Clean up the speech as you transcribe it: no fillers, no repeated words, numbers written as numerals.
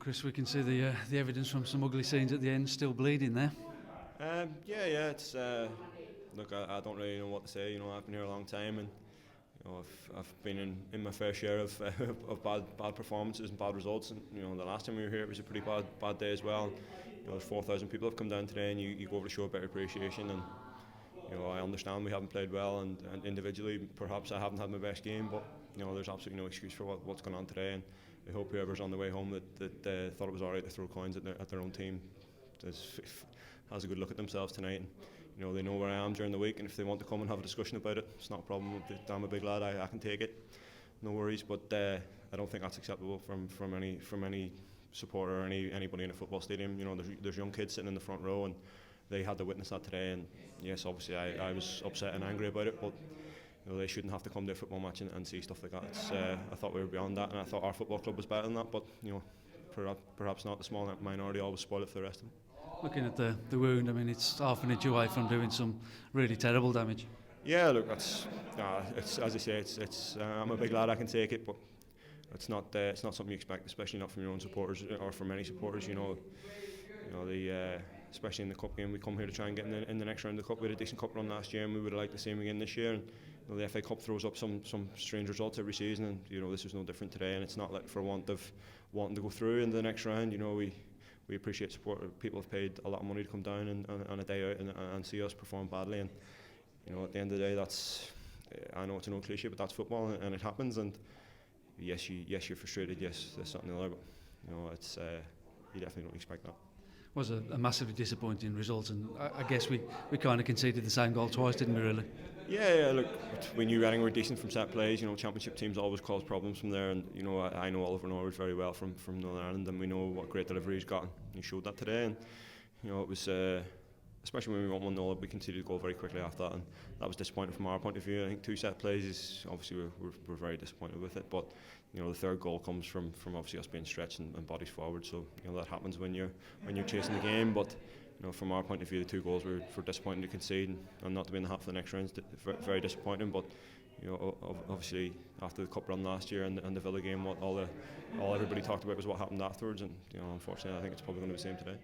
Chris, we can see the evidence from some ugly scenes at the end, still bleeding there. Yeah. It's look, I don't really know what to say. I've been here a long time, and I've been in my fair share of bad performances and bad results. And the last time we were here, it was a pretty bad day as well. There's 4,000 people have come down today, and you go over to show a bit of appreciation. And I understand we haven't played well, and individually perhaps I haven't had my best game, but there's absolutely no excuse for what's going on today. And I hope whoever's on the way home that thought it was alright to throw coins at their own team has a good look at themselves tonight. And they know where I am during the week, and if they want to come and have a discussion about it, it's not a problem. I'm a big lad, I can take it, no worries. But I don't think that's acceptable from any supporter or anybody in a football stadium. There's young kids sitting in the front row, and they had to witness that today. And yes, obviously I was upset and angry about it, but they shouldn't have to come to a football match and see stuff like that. I thought we were beyond that, and I thought our football club was better than that. But perhaps not. The small minority always spoil it for the rest of them. Looking at the wound, I mean, it's half an inch away from doing some really terrible damage. Yeah, look, it's as I say, it's I'm a big lad, I can take it, but it's not something you expect, especially not from your own supporters or from any supporters. Especially in the cup game, we come here to try and get in the next round of the cup. We had a decent cup run last year, and we would have liked the same again this year. And the FA Cup throws up some strange results every season, and this was no different today. And it's not like for want of wanting to go through in the next round. We appreciate support. People have paid a lot of money to come down on a day out and see us perform badly. And at the end of the day, I know it's an old cliche, but that's football, and it happens. And yes, you're frustrated. Yes, there's something there, but it's you definitely don't expect that. Was a massively disappointing result, and I guess we kind of conceded the same goal twice, didn't we, really? Yeah, look, we knew Reading were decent from set plays. Championship teams always cause problems from there, and I know Oliver Norwood very well from Northern Ireland, and we know what great delivery he's got, and he showed that today. And it was especially when we won 1-0, we conceded a goal very quickly after that, and that was disappointing from our point of view. I think 2 set plays is obviously we're very disappointed with it, but the third goal comes from obviously us being stretched and bodies forward. So that happens when you're chasing the game. But from our point of view, the 2 goals were disappointing to concede and not to be in the half of the next round. Very disappointing. But obviously after the cup run last year and the Villa game, all everybody talked about was what happened afterwards. And unfortunately, I think it's probably going to be the same today.